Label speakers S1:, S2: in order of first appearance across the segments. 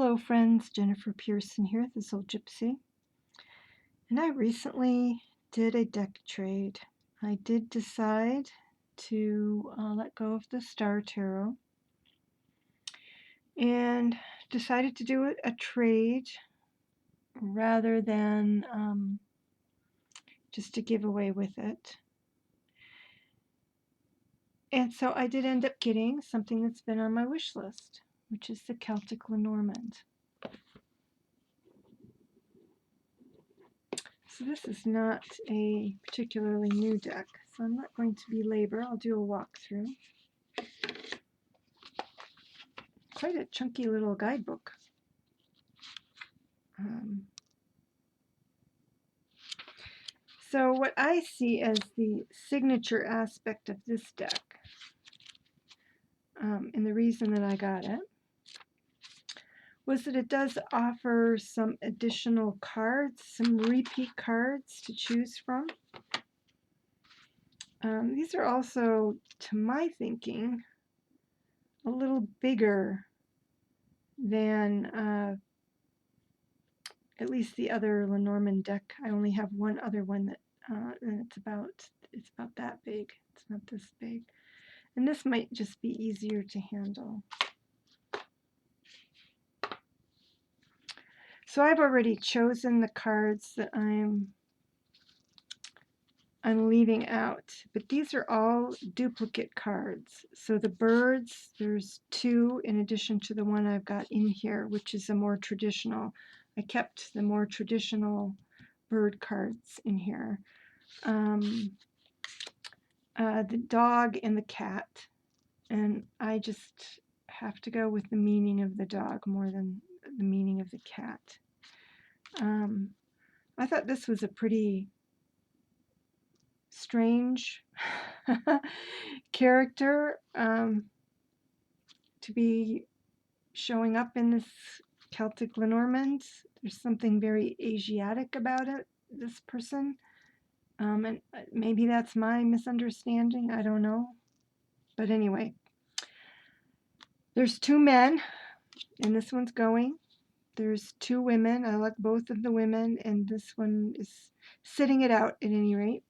S1: Hello friends, Jennifer Pearson here, the Soul Gypsy. And I recently did a deck trade. I did decide to let go of the Star Tarot and decided to do a trade rather than just to give away with it. And so I did end up getting something that's been on my wish list, which is the Celtic Lenormand. So this is not a particularly new deck, so I'm not going to belabor. I'll do a walkthrough. Quite a chunky little guidebook. So what I see as the signature aspect of this deck, and the reason that I got it, was that it does offer some additional cards, some repeat cards to choose from. These are also, to my thinking, a little bigger than at least the other Lenormand deck. I only have one other one that, and it's about that big. It's not this big, and this might just be easier to handle. So I've already chosen the cards that I'm leaving out, but these are all duplicate cards. So the birds, there's two in addition to the one I've got in here, which is a more traditional. I kept the more traditional bird cards in here. The dog and the cat, and I just have to go with the meaning of the dog more than the meaning of the cat. I thought this was a pretty strange character to be showing up in this Celtic Lenormand. There's something very Asiatic about it, this person. And maybe that's my misunderstanding, I don't know. But anyway, there's two men, and this one's going. There's two women. I like both of the women, and this one is sitting it out at any rate.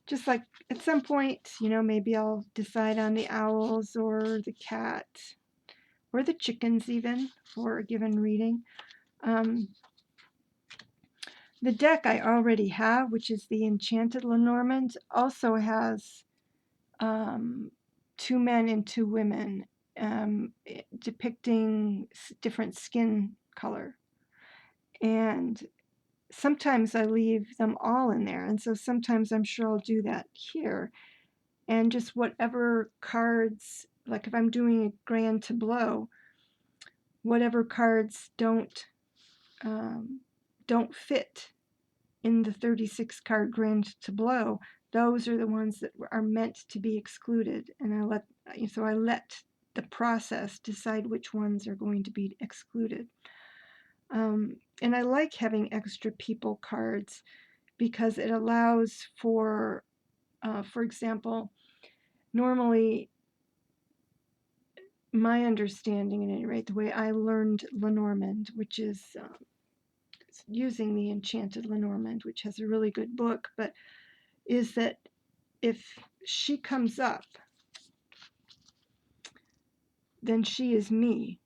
S1: Just like at some point, you know, maybe I'll decide on the owls or the cat or the chickens even for a given reading. The deck I already have, which is the Enchanted Lenormand, also has two men and two women depicting different skin color. And sometimes I leave them all in there, and so sometimes I'm sure I'll do that here. And just whatever cards, like if I'm doing a grand tableau, whatever cards don't fit in the 36 card grand tableau, those are the ones that are meant to be excluded, and I let the process decide which ones are going to be excluded. And I like having extra people cards because it allows for example, normally my understanding, at any rate, the way I learned Lenormand, which is using the Enchanted Lenormand, which has a really good book, but is that if she comes up, then she is me.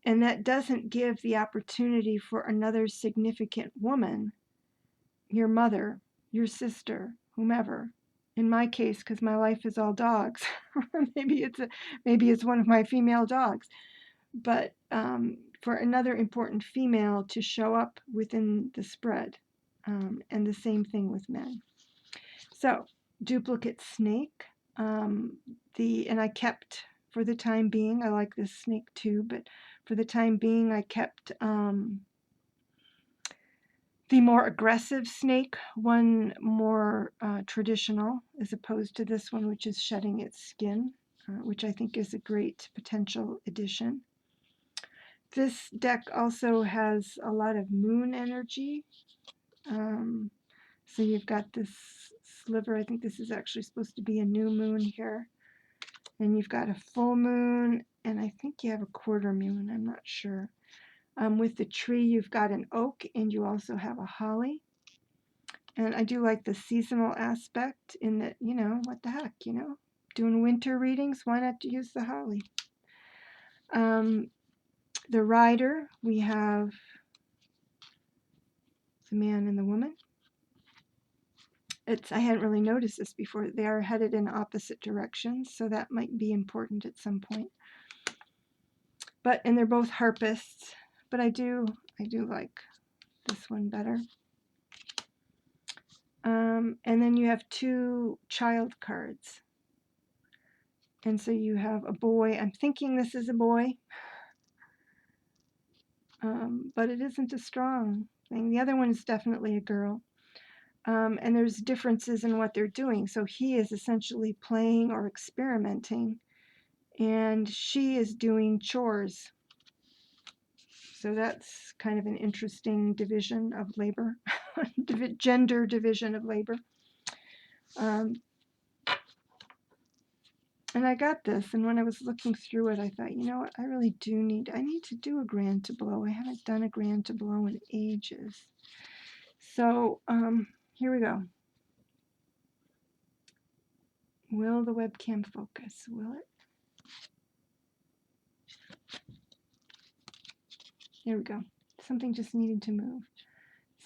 S1: And that doesn't give the opportunity for another significant woman, your mother, your sister, whomever. In my case, because my life is all dogs, maybe it's one of my female dogs, but for another important female to show up within the spread, and the same thing with men. So duplicate snake, and I kept, for the time being, I like this snake too, but for the time being I kept the more aggressive snake, one more traditional, as opposed to this one, which is shedding its skin, which I think is a great potential addition. This deck also has a lot of moon energy. So you've got this sliver. I think this is actually supposed to be a new moon here. And you've got a full moon and I think you have a quarter moon, I'm not sure. With the tree, you've got an oak, and you also have a holly. And I do like the seasonal aspect in that, what the heck, doing winter readings, why not use the holly? The rider, we have the man and the woman. I hadn't really noticed this before. They are headed in opposite directions, so that might be important at some point. And they're both harpists, but I do like this one better. And then you have two child cards. And so you have a boy. I'm thinking this is a boy, but it isn't a strong thing. The other one is definitely a girl. And there's differences in what they're doing. So he is essentially playing or experimenting, and she is doing chores. So that's kind of an interesting division of labor, gender division of labor. And I got this, and when I was looking through it, I thought, you know what, I really I need to do a grand tableau. I haven't done a grand tableau in ages. So here we go. Will the webcam focus? Will it? There we go. Something just needed to move.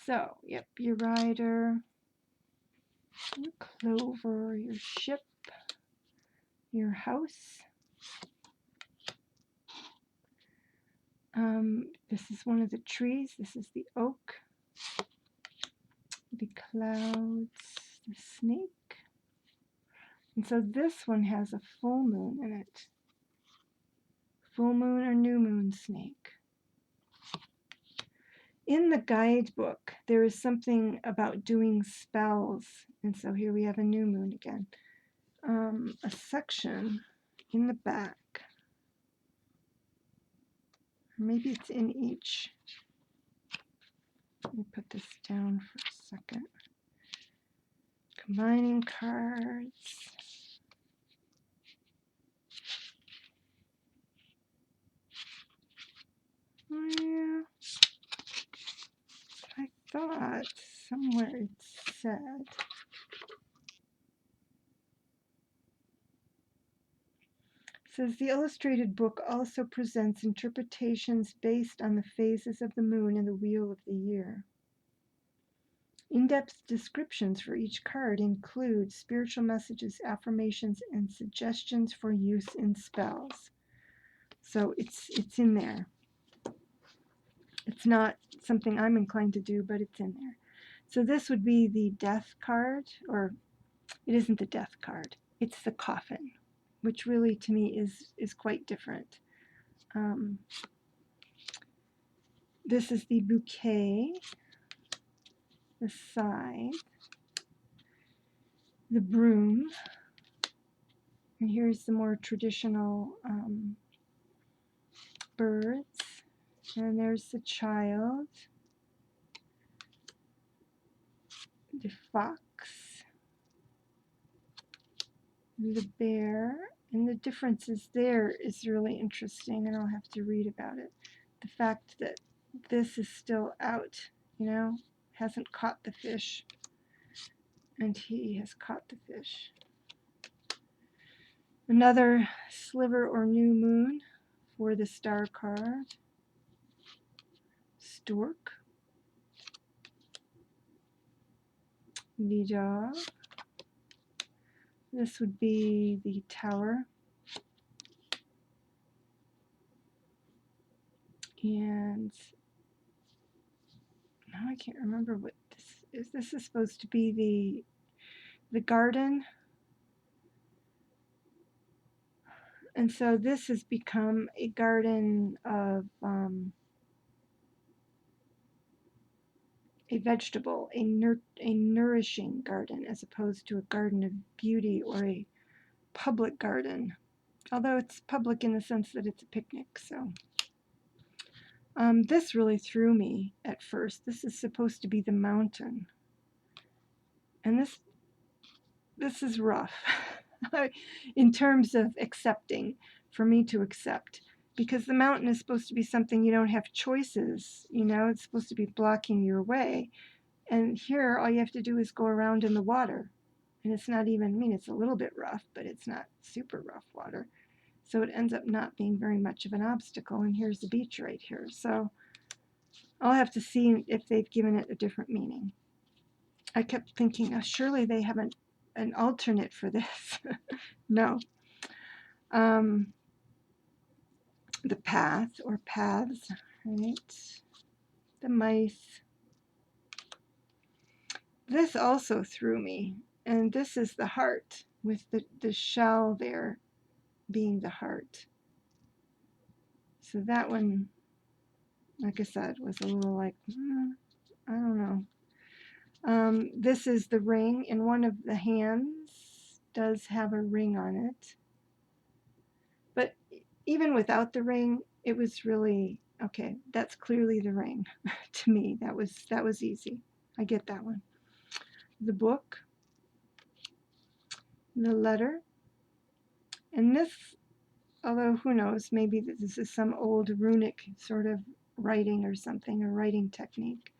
S1: So, yep, your rider, your clover, your ship, your house. This is one of the trees. This is the oak, the clouds, the snake. And so this one has a full moon in it. Full moon or new moon snake. In the guidebook, there is something about doing spells. And so here we have a new moon again. A section in the back. Maybe it's in each. Let me put this down for a second. Combining cards. Oh yeah. I thought somewhere it said. It says the illustrated book also presents interpretations based on the phases of the moon and the wheel of the year. In-depth descriptions for each card include spiritual messages, affirmations, and suggestions for use in spells. So it's in there. It's not something I'm inclined to do, but it's in there. So this would be the death card, or it isn't the death card. It's the coffin, which really to me is quite different. This is the bouquet, the scythe, the broom, and here's the more traditional birds, and there's the child, the fox, the bear, and the differences there is really interesting, and I'll have to read about it. The fact that this is still out, hasn't caught the fish, and he has caught the fish. Another sliver or new moon for the star card. Stork, the dog. This would be the tower. And now I can't remember what this is. This is supposed to be the garden. And so this has become a garden of a vegetable, a nourishing garden, as opposed to a garden of beauty or a public garden. Although it's public in the sense that it's a picnic, so. This really threw me at first. This is supposed to be the mountain. And this is rough in terms of accepting. for me to accept. Because the mountain is supposed to be something you don't have choices, it's supposed to be blocking your way. And here, all you have to do is go around in the water. And it's not even, it's a little bit rough, but it's not super rough water. So it ends up not being very much of an obstacle. And here's the beach right here. So I'll have to see if they've given it a different meaning. I kept thinking, oh, surely they have an alternate for this. No. The path or paths, right? The mice. This also threw me. And this is the heart, with the shell there being the heart. So that one, like I said, was a little like, I don't know. This is the ring, and one of the hands does have a ring on it. But even without the ring, it was really, okay, that's clearly the ring. To me, that was easy. I get that one. The book, the letter, and this, although who knows, maybe this is some old runic sort of writing or something, or writing technique.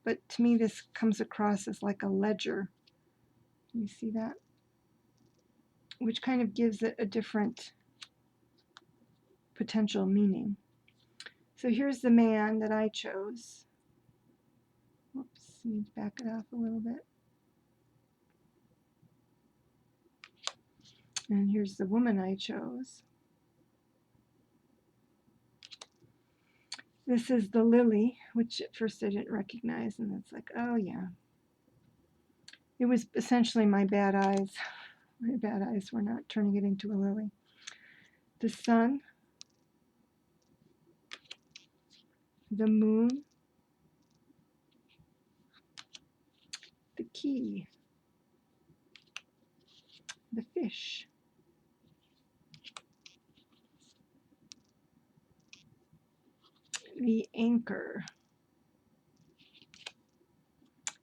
S1: But to me, this comes across as like a ledger. Can you see that? Which kind of gives it a different potential meaning. So here's the man that I chose. Whoops, let me back it off a little bit. And here's the woman I chose. This is the lily, which at first I didn't recognize, and it's like, oh yeah. It was essentially my bad eyes. My bad eyes were not turning it into a lily. The sun, the moon, the key, the fish, the anchor,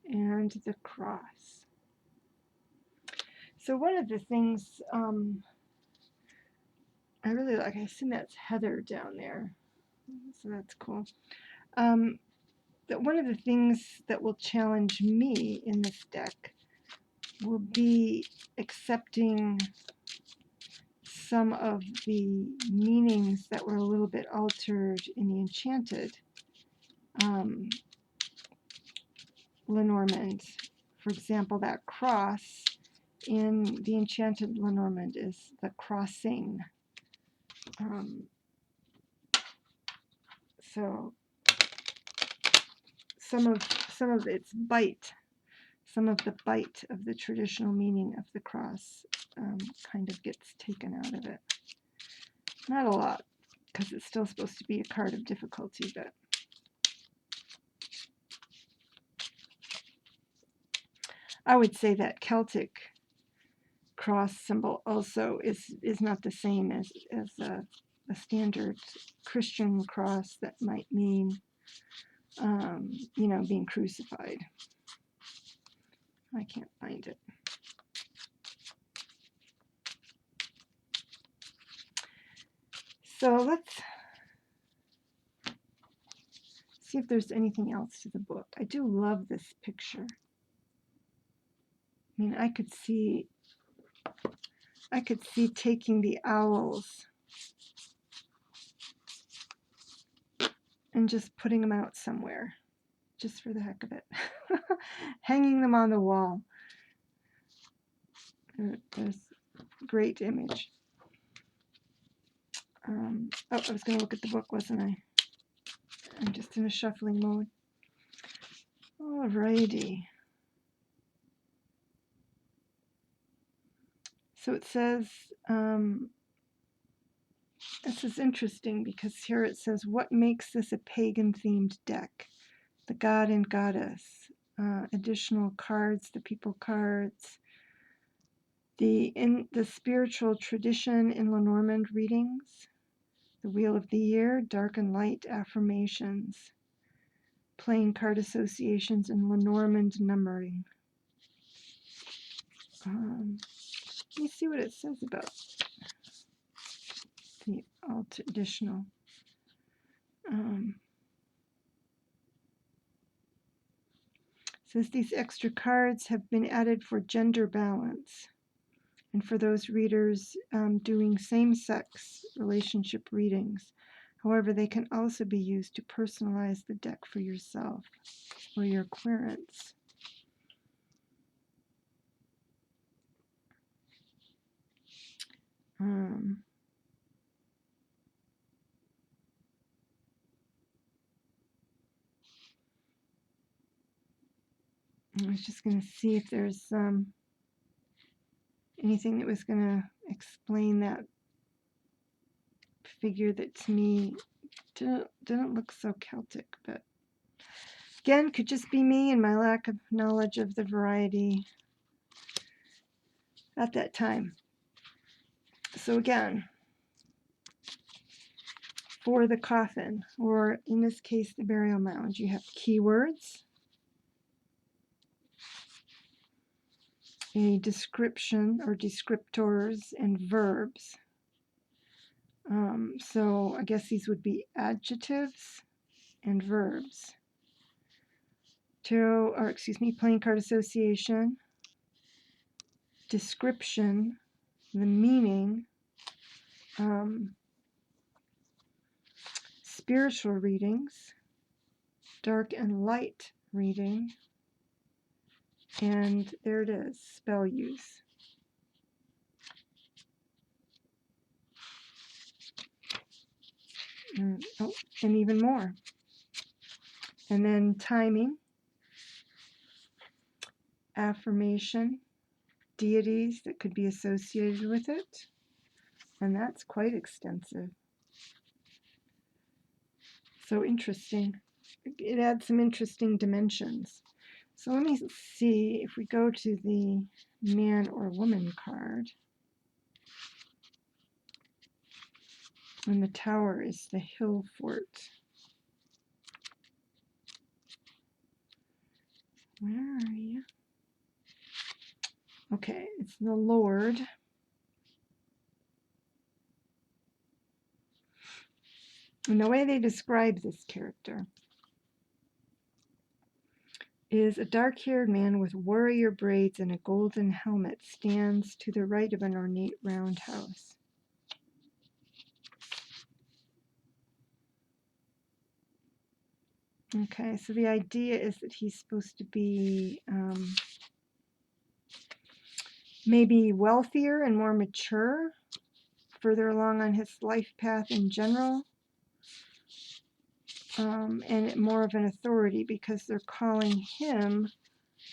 S1: and the cross. So one of the things I really like, I assume that's Heather down there, so that's cool. That one of the things that will challenge me in this deck will be accepting some of the meanings that were a little bit altered in the Enchanted Lenormand. For example, that cross in the Enchanted Lenormand is the crossing. So some of its bite, some of the bite of the traditional meaning of the cross kind of gets taken out of it. Not a lot, because it's still supposed to be a card of difficulty, but I would say that Celtic cross symbol also is not the same as a standard Christian cross that might mean, being crucified. I can't find it. So let's see if there's anything else to the book. I do love this picture. I mean, I could see taking the owls and just putting them out somewhere, just for the heck of it. Hanging them on the wall. There's a great image. I was going to look at the book, wasn't I? I'm just in a shuffling mode. Alrighty. So it says, this is interesting because here it says, what makes this a pagan-themed deck? The god and goddess, additional cards, the people cards, the spiritual tradition in Lenormand readings, the Wheel of the Year, dark and light affirmations, playing card associations in Lenormand numbering. Let me see what it says about the additional. Says these extra cards have been added for gender balance and for those readers doing same-sex relationship readings. However, they can also be used to personalize the deck for yourself or your querents. I was just going to see if there's anything that was going to explain that figure that to me didn't look so Celtic, but again, could just be me and my lack of knowledge of the variety at that time. So again, for the coffin, or in this case, the burial mound, you have keywords, a description or descriptors, and verbs. So I guess these would be adjectives and verbs. Playing card association, description, the meaning, spiritual readings, dark and light reading, and there it is, spell use. And even more. And then timing, affirmation, deities that could be associated with it, and that's quite extensive. So interesting. It adds some interesting dimensions. So let me see if we go to the man or woman card. And the tower is the hill fort. Where are you? Okay, it's the Lord. And the way they describe this character is a dark-haired man with warrior braids and a golden helmet stands to the right of an ornate roundhouse. Okay, so the idea is that he's supposed to be maybe wealthier and more mature, further along on his life path in general, and more of an authority because they're calling him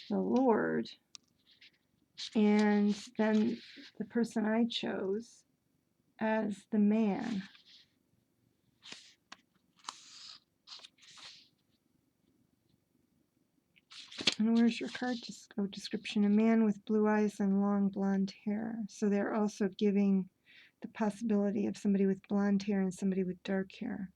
S1: the Lord. And then the person I chose as the man. And where's your card? Description: a man with blue eyes and long blonde hair. So they're also giving the possibility of somebody with blonde hair and somebody with dark hair.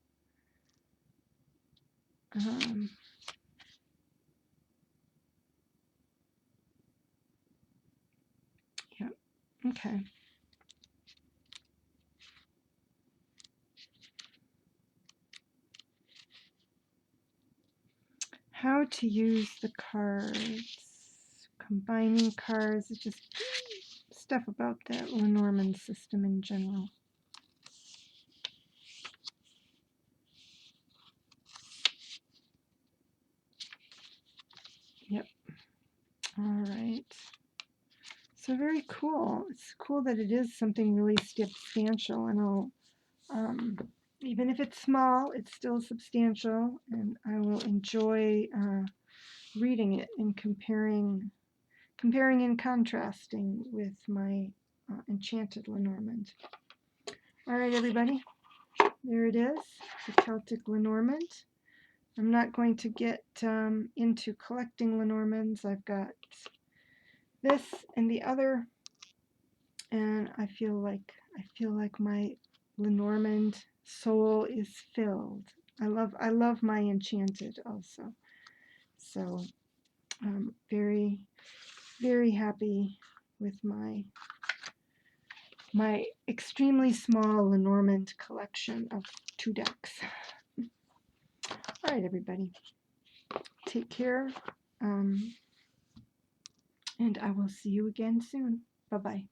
S1: Yeah, okay. How to use the cards. Combining cards. It's just stuff about the Lenormand system in general. Yep. All right. So very cool. It's cool that it is something really substantial, and I'll, even if it's small, it's still substantial, and I will enjoy reading it and comparing and contrasting with my Enchanted Lenormand. All right, everybody, there it is, the Celtic Lenormand. I'm not going to get into collecting Lenormands. I've got this and the other, and I feel like my Lenormand soul is filled. I love my Enchanted also. So I'm very, very happy with my my extremely small Lenormand collection of 2 decks. All right, everybody. Take care. And I will see you again soon. Bye-bye.